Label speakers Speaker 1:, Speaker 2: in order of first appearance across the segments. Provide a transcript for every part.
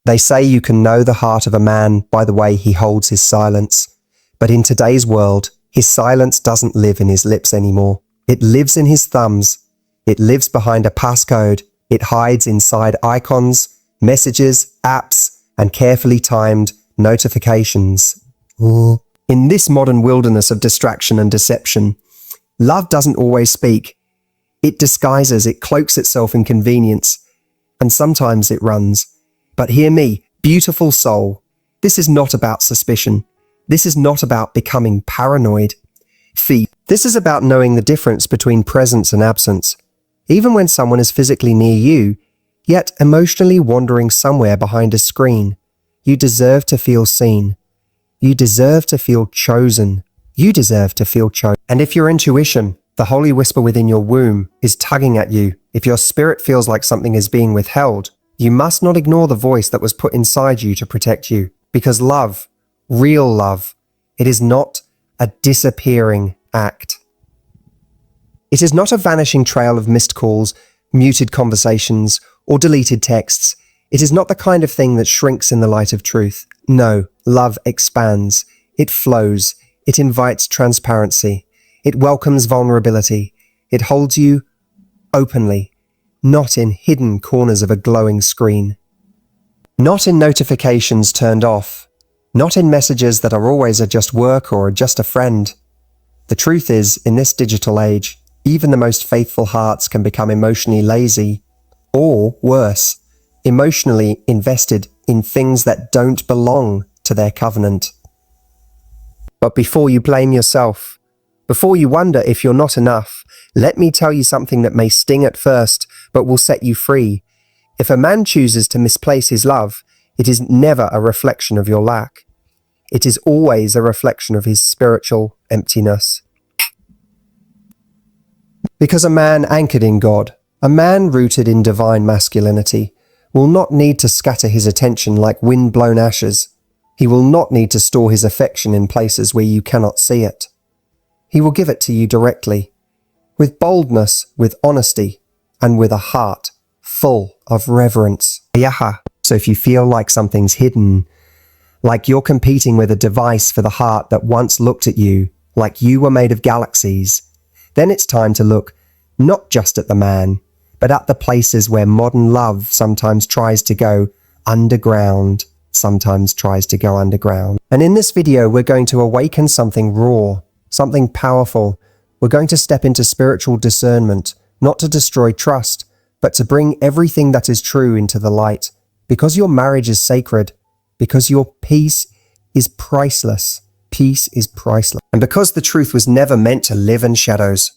Speaker 1: They say you can know the heart of a man by the way he holds his silence. But in today's world, his silence doesn't live in his lips anymore. It lives in his thumbs. It lives behind a passcode. It hides inside icons, messages, apps, and carefully timed notifications. In this modern wilderness of distraction and deception, love doesn't always speak. It disguises, it cloaks itself in convenience, and sometimes it runs. But hear me, beautiful soul, this is not about suspicion. This is not about becoming paranoid. This is about knowing the difference between presence and absence. Even when someone is physically near you, yet emotionally wandering somewhere behind a screen, you deserve to feel seen. You deserve to feel chosen. You deserve to feel chosen. And if your intuition, the holy whisper within your womb, is tugging at you, if your spirit feels like something is being withheld, you must not ignore the voice that was put inside you to protect you. Because love, real love, it is not a disappearing act. It is not a vanishing trail of missed calls, muted conversations, or deleted texts. It is not the kind of thing that shrinks in the light of truth. No, love expands. It flows. It invites transparency. It welcomes vulnerability. It holds you openly, not in hidden corners of a glowing screen. Not in notifications turned off. Not in messages that are always a just work or just a friend. The truth is, in this digital age, even the most faithful hearts can become emotionally lazy, or worse, emotionally invested in things that don't belong to their covenant. But before you blame yourself, before you wonder if you're not enough, let me tell you something that may sting at first, but will set you free. If a man chooses to misplace his love, it is never a reflection of your lack. It is always a reflection of his spiritual emptiness. Because a man anchored in God, a man rooted in divine masculinity, will not need to scatter his attention like wind-blown ashes. He will not need to store his affection in places where you cannot see it. He will give it to you directly, with boldness, with honesty, and with a heart full of reverence. So if you feel like something's hidden, like you're competing with a device for the heart that once looked at you, like you were made of galaxies, then it's time to look not just at the man, but at the places where modern love sometimes tries to go underground, And in this video, we're going to awaken something raw, something powerful. We're going to step into spiritual discernment, not to destroy trust, but to bring everything that is true into the light. Because your marriage is sacred, because your peace is priceless. Peace is priceless. And because the truth was never meant to live in shadows.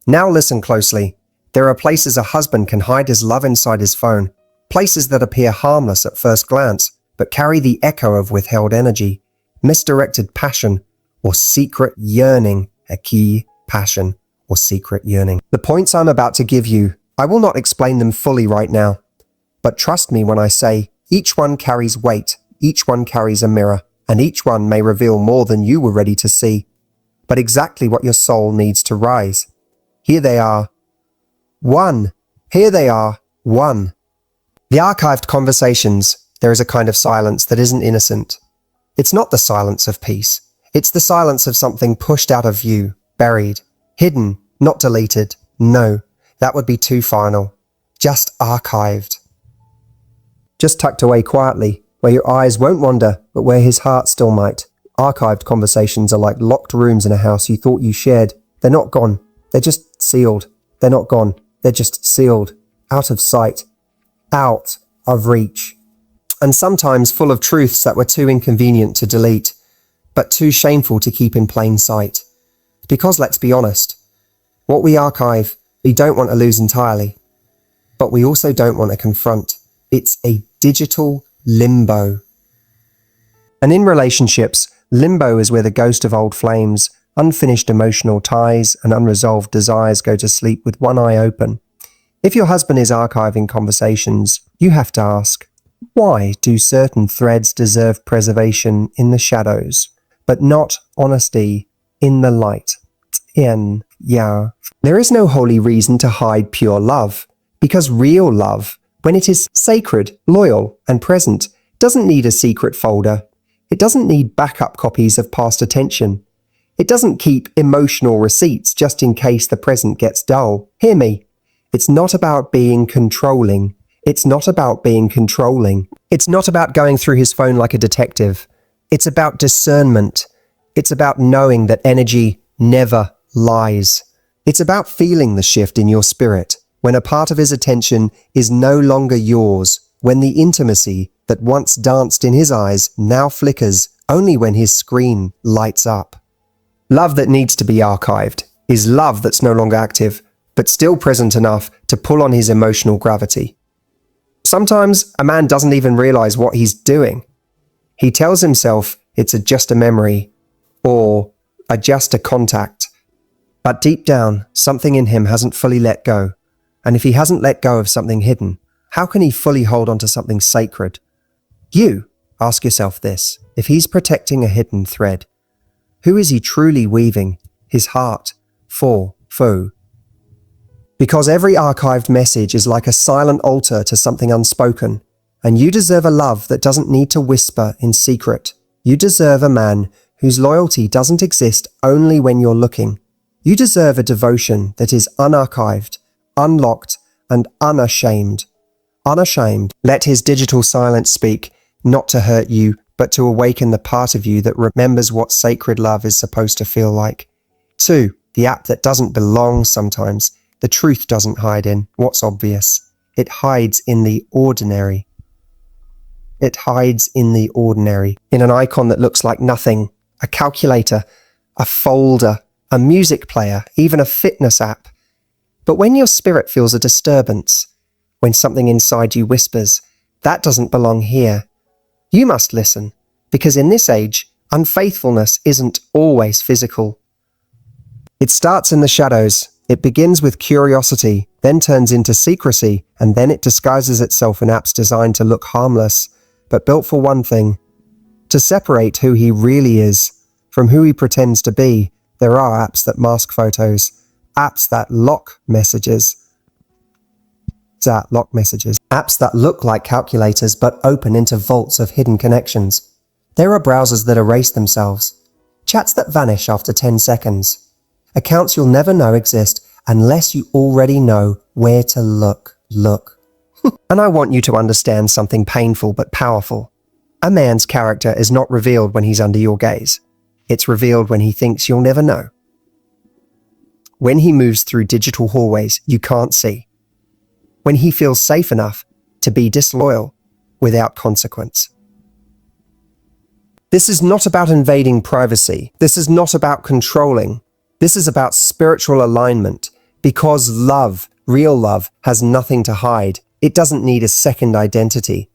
Speaker 1: Now listen closely. There are places a husband can hide his love inside his phone. Places that appear harmless at first glance, but carry the echo of withheld energy, misdirected passion, or secret yearning. A key passion or secret yearning. The points I'm about to give you, I will not explain them fully right now. But trust me when I say, each one carries weight. Each one carries a mirror, and each one may reveal more than you were ready to see, but exactly what your soul needs to rise. Here they are. 1. Here they are. 1. The archived conversations. There is a kind of silence that isn't innocent. It's not the silence of peace. It's the silence of something pushed out of view, buried, hidden, not deleted. No, that would be too final. Just archived. Just tucked away quietly, where your eyes won't wander, but where his heart still might. Archived conversations are like locked rooms in a house you thought you shared. They're not gone. They're just sealed. They're not gone. They're just sealed. Out of sight. Out of reach. And sometimes full of truths that were too inconvenient to delete, but too shameful to keep in plain sight. Because let's be honest, what we archive, we don't want to lose entirely, but we also don't want to confront. It's a digital limbo. And in relationships, limbo is where the ghost of old flames, unfinished emotional ties, and unresolved desires go to sleep with one eye open. If your husband is archiving conversations, you have to ask, why do certain threads deserve preservation in the shadows, but not honesty in the light? There is no holy reason to hide pure love, because real love, when it is sacred, loyal, and present, doesn't need a secret folder. It doesn't need backup copies of past attention. It doesn't keep emotional receipts just in case the present gets dull. Hear me. It's not about being controlling. It's not about being controlling. It's not about going through his phone like a detective. It's about discernment. It's about knowing that energy never lies. It's about feeling the shift in your spirit when a part of his attention is no longer yours, when the intimacy that once danced in his eyes now flickers only when his screen lights up. Love that needs to be archived is love that's no longer active, but still present enough to pull on his emotional gravity. Sometimes a man doesn't even realize what he's doing. He tells himself it's just a memory or just a contact. But deep down, something in him hasn't fully let go. And if he hasn't let go of something hidden, how can he fully hold on to something sacred? You ask yourself this: if he's protecting a hidden thread, who is he truly weaving his heart for? Because every archived message is like a silent altar to something unspoken, and you deserve a love that doesn't need to whisper in secret. You deserve a man whose loyalty doesn't exist only when you're looking. You deserve a devotion that is unarchived, unlocked, and unashamed. Unashamed. Let his digital silence speak, not to hurt you, but to awaken the part of you that remembers what sacred love is supposed to feel like. 2. The app that doesn't belong sometimes. The truth doesn't hide in what's obvious. It hides in the ordinary. It hides in the ordinary. In an icon that looks like nothing. A calculator, a folder, a music player, even a fitness app. But when your spirit feels a disturbance, when something inside you whispers, that doesn't belong here, you must listen, because in this age, unfaithfulness isn't always physical. It starts in the shadows. It begins with curiosity, then turns into secrecy, and then it disguises itself in apps designed to look harmless, but built for one thing: to separate who he really is from who he pretends to be. There are apps that mask photos, apps that lock messages, apps that look like calculators but open into vaults of hidden connections. There are browsers that erase themselves, chats that vanish after 10 seconds, accounts you'll never know exist unless you already know where to look. And I want you to understand something painful but powerful. A man's character is not revealed when he's under your gaze. It's revealed when he thinks you'll never know. When he moves through digital hallways you can't see. When he feels safe enough to be disloyal without consequence. This is not about invading privacy. This is not about controlling. This is about spiritual alignment, because love, real love, has nothing to hide. It doesn't need a second identity.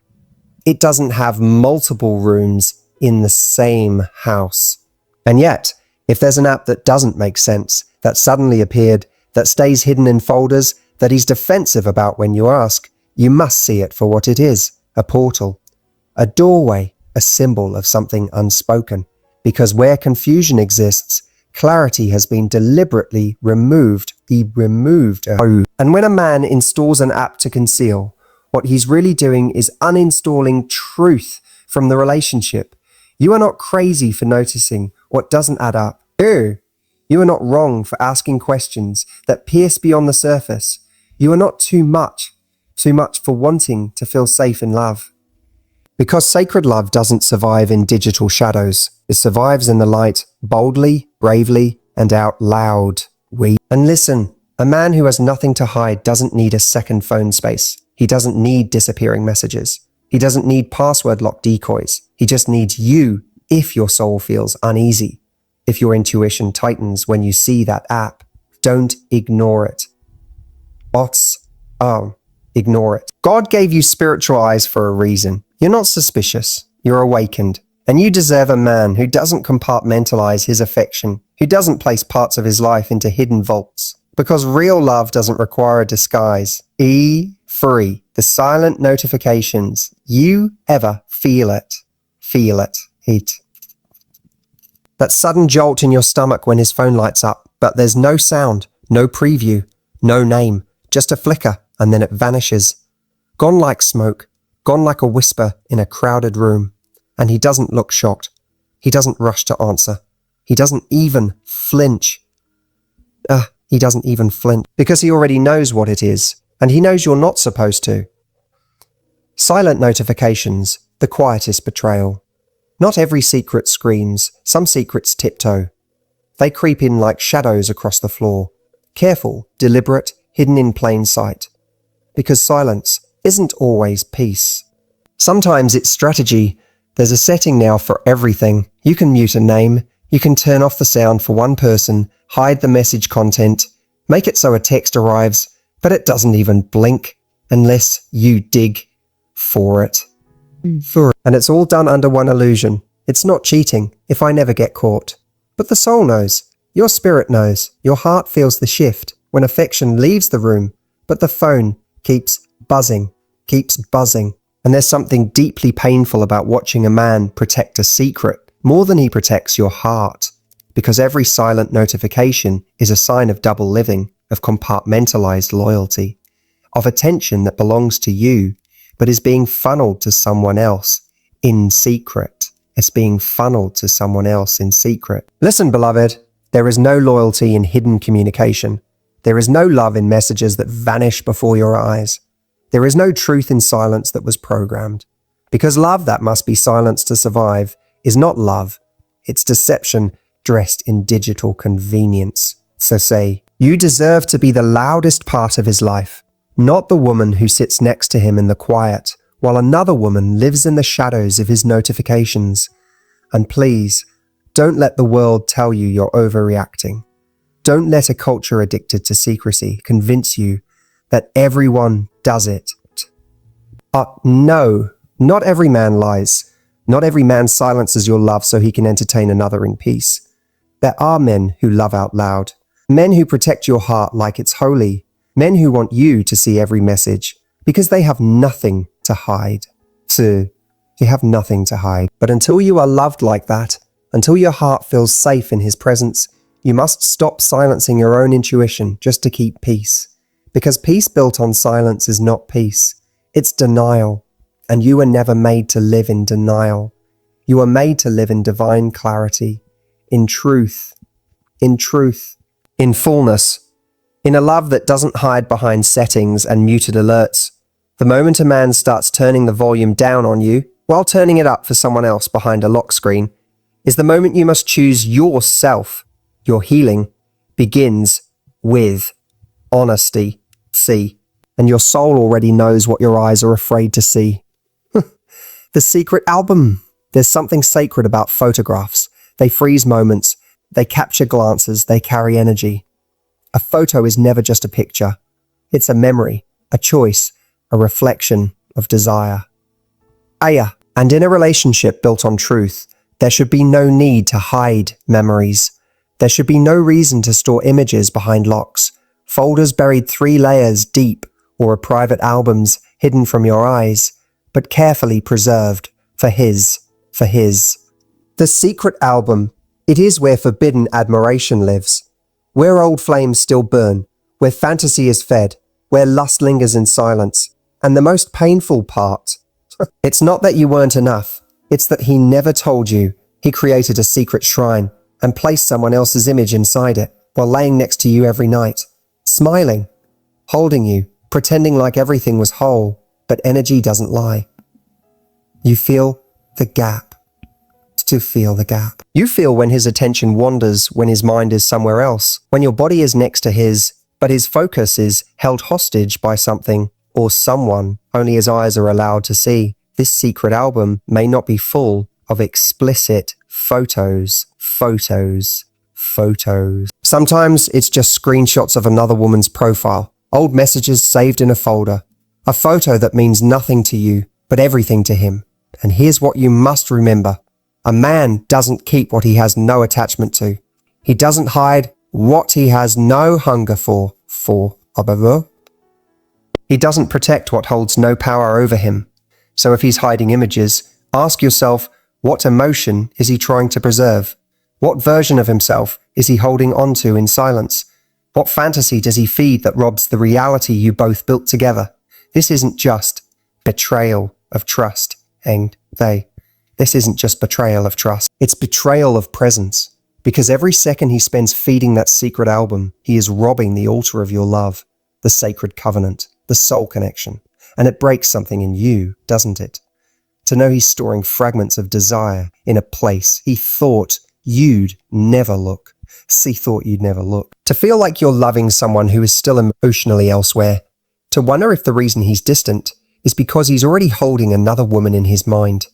Speaker 1: It doesn't have multiple rooms in the same house. And yet, if there's an app that doesn't make sense, that suddenly appeared, that stays hidden in folders, that he's defensive about when you ask, you must see it for what it is: a portal, a doorway, a symbol of something unspoken. Because where confusion exists, clarity has been deliberately removed. And when a man installs an app to conceal, what he's really doing is uninstalling truth from the relationship. You are not crazy for noticing what doesn't add up. You are not wrong for asking questions that pierce beyond the surface. You are not too much for wanting to feel safe in love. Because sacred love doesn't survive in digital shadows. It survives in the light, boldly, bravely, and out loud. And listen, a man who has nothing to hide doesn't need a second phone space. He doesn't need disappearing messages. He doesn't need password lock decoys. He just needs you if your soul feels uneasy. If your intuition tightens when you see that app, don't ignore it. Ignore it. God gave you spiritual eyes for a reason. You're not suspicious. You're awakened. And you deserve a man who doesn't compartmentalize his affection, who doesn't place parts of his life into hidden vaults. Because real love doesn't require a disguise. Free. The silent notifications. You ever feel it. Heat. That sudden jolt in your stomach when his phone lights up, but there's no sound, no preview, no name, just a flicker, and then it vanishes. Gone like smoke, gone like a whisper in a crowded room. And he doesn't look shocked. He doesn't rush to answer. He doesn't even flinch. He doesn't even flinch because he already knows what it is, and he knows you're not supposed to. Silent notifications, the quietest betrayal. Not every secret screams, some secrets tiptoe. They creep in like shadows across the floor. Careful, deliberate, hidden in plain sight. Because silence isn't always peace. Sometimes it's strategy. There's a setting now for everything. You can mute a name. You can turn off the sound for one person, hide the message content, make it so a text arrives, but it doesn't even blink unless you dig for it. And it's all done under one illusion. It's not cheating if I never get caught. But the soul knows. Your spirit knows. Your heart feels the shift when affection leaves the room, but the phone keeps buzzing. And there's something deeply painful about watching a man protect a secret more than he protects your heart, because every silent notification is a sign of double living, of compartmentalized loyalty, of attention that belongs to you, but is being funneled to someone else in secret. It's being funneled to someone else in secret. Listen, beloved, there is no loyalty in hidden communication. There is no love in messages that vanish before your eyes. There is no truth in silence that was programmed. Because love that must be silenced to survive is not love. It's deception dressed in digital convenience. So say, you deserve to be the loudest part of his life, not the woman who sits next to him in the quiet, while another woman lives in the shadows of his notifications. And please, don't let the world tell you you're overreacting. Don't let a culture addicted to secrecy convince you that everyone does it. No, not every man lies. Not every man silences your love so he can entertain another in peace. There are men who love out loud. Men who protect your heart like it's holy. Men who want you to see every message because they have nothing to hide. They have nothing to hide. But until you are loved like that, until your heart feels safe in his presence, you must stop silencing your own intuition just to keep peace. Because peace built on silence is not peace. It's denial. And you were never made to live in denial. You were made to live in divine clarity, in truth, in fullness, in a love that doesn't hide behind settings and muted alerts. The moment a man starts turning the volume down on you while turning it up for someone else behind a lock screen is the moment you must choose yourself. Your healing begins with honesty. And your soul already knows what your eyes are afraid to see. The secret album. There's something sacred about photographs. They freeze moments. They capture glances. They carry energy. A photo is never just a picture. It's a memory, a choice, a reflection of desire. And in a relationship built on truth, there should be no need to hide memories. There should be no reason to store images behind locks, folders buried 3 layers deep, or private albums hidden from your eyes, but carefully preserved for his. The secret album, it is where forbidden admiration lives, where old flames still burn, where fantasy is fed, where lust lingers in silence. And the most painful part, it's not that you weren't enough, it's that he never told you. He created a secret shrine and placed someone else's image inside it while laying next to you every night, smiling, holding you, pretending like everything was whole. But energy doesn't lie. You feel the gap. To feel the gap. You feel when his attention wanders, when his mind is somewhere else, when your body is next to his, but his focus is held hostage by something or someone only his eyes are allowed to see. This secret album may not be full of explicit photos. Sometimes it's just screenshots of another woman's profile, old messages saved in a folder. A photo that means nothing to you, but everything to him. And here's what you must remember. A man doesn't keep what he has no attachment to. He doesn't hide what he has no hunger for. He doesn't protect what holds no power over him. So if he's hiding images, ask yourself, what emotion is he trying to preserve? What version of himself is he holding on to in silence? What fantasy does he feed that robs the reality you both built together? This isn't just betrayal, of trust, and this isn't just betrayal of trust, it's betrayal of presence. Because every second he spends feeding that secret album, he is robbing the altar of your love, the sacred covenant, the soul connection. And it breaks something in you, doesn't it? To know he's storing fragments of desire in a place he thought you'd never look. To feel like you're loving someone who is still emotionally elsewhere. To wonder if the reason he's distant is because he's already holding another woman in his mind.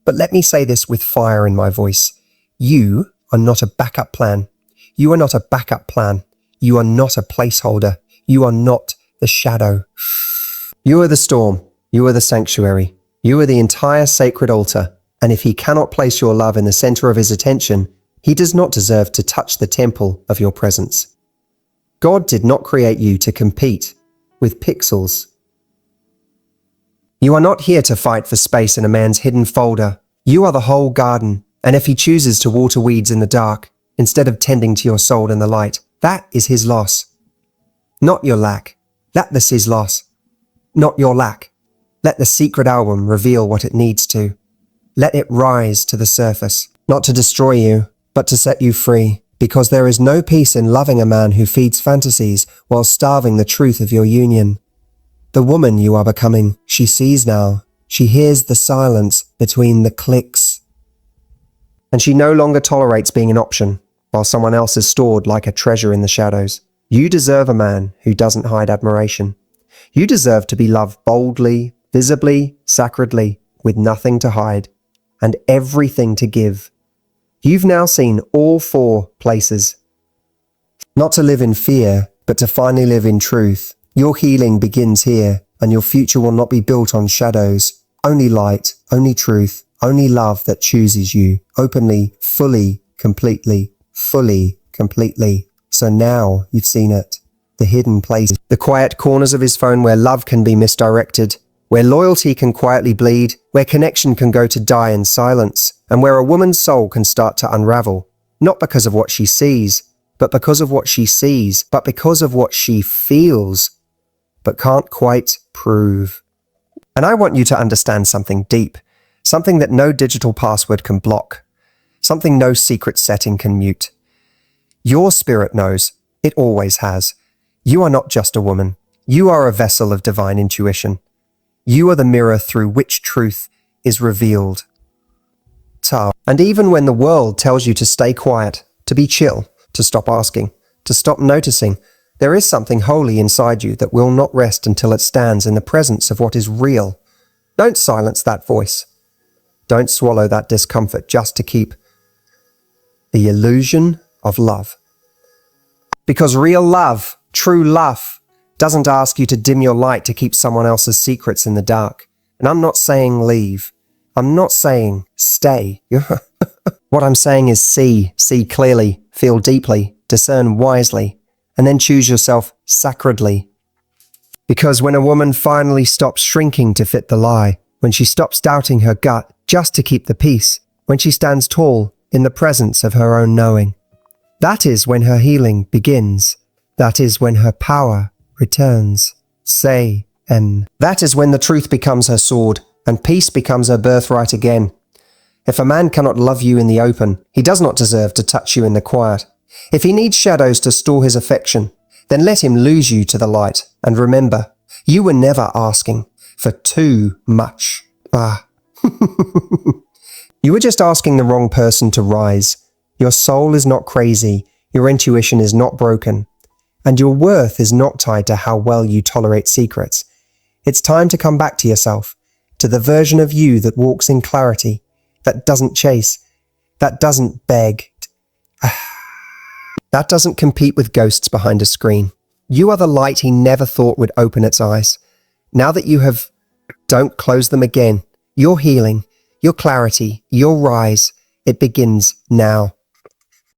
Speaker 1: But let me say this with fire in my voice. You are not a backup plan. You are not a backup plan. You are not a placeholder. You are not the shadow. You are the storm. You are the sanctuary. You are the entire sacred altar. And if he cannot place your love in the center of his attention, he does not deserve to touch the temple of your presence. God did not create you to compete with pixels. You are not here to fight for space in a man's hidden folder. You are the whole garden, and if he chooses to water weeds in the dark, instead of tending to your soul in the light, that is his loss. Not your lack. That is his loss. Not your lack. Let the secret album reveal what it needs to. Let it rise to the surface, not to destroy you, but to set you free, because there is no peace in loving a man who feeds fantasies while starving the truth of your union. The woman you are becoming, she sees now. She hears the silence between the clicks. And she no longer tolerates being an option, while someone else is stored like a treasure in the shadows. You deserve a man who doesn't hide admiration. You deserve to be loved boldly, visibly, sacredly, with nothing to hide, and everything to give. You've now seen all four places. Not to live in fear, but to finally live in truth. Your healing begins here, and your future will not be built on shadows. Only light, only truth, only love that chooses you, openly, fully, completely. So now you've seen it. The hidden places, the quiet corners of his phone where love can be misdirected, where loyalty can quietly bleed, where connection can go to die in silence, and where a woman's soul can start to unravel, not because of what she sees, but because of what she sees, but because of what she feels, but can't quite prove. And I want you to understand something deep, something that no digital password can block, something no secret setting can mute. Your spirit knows, it always has. You are not just a woman. You are a vessel of divine intuition. You are the mirror through which truth is revealed. And even when the world tells you to stay quiet, to be chill, to stop asking, to stop noticing, there is something holy inside you that will not rest until it stands in the presence of what is real. Don't silence that voice. Don't swallow that discomfort just to keep the illusion of love. Because real love, true love, doesn't ask you to dim your light to keep someone else's secrets in the dark. And I'm not saying leave. I'm not saying stay. What I'm saying is see clearly, feel deeply, discern wisely, and then choose yourself sacredly. Because when a woman finally stops shrinking to fit the lie, when she stops doubting her gut just to keep the peace, when she stands tall in the presence of her own knowing, that is when her healing begins. That is when her power returns. That is when the truth becomes her sword and peace becomes her birthright again. If a man cannot love you in the open, he does not deserve to touch you in the quiet. If he needs shadows to store his affection, then let him lose you to the light. And remember, you were never asking for too much. You were just asking the wrong person to rise. Your soul is not crazy. Your intuition is not broken. And your worth is not tied to how well you tolerate secrets. It's time to come back to yourself, to the version of you that walks in clarity, that doesn't chase, that doesn't beg, that doesn't compete with ghosts behind a screen. You are the light he never thought would open its eyes. Now that you have, don't close them again. Your healing, your clarity, your rise, it begins now.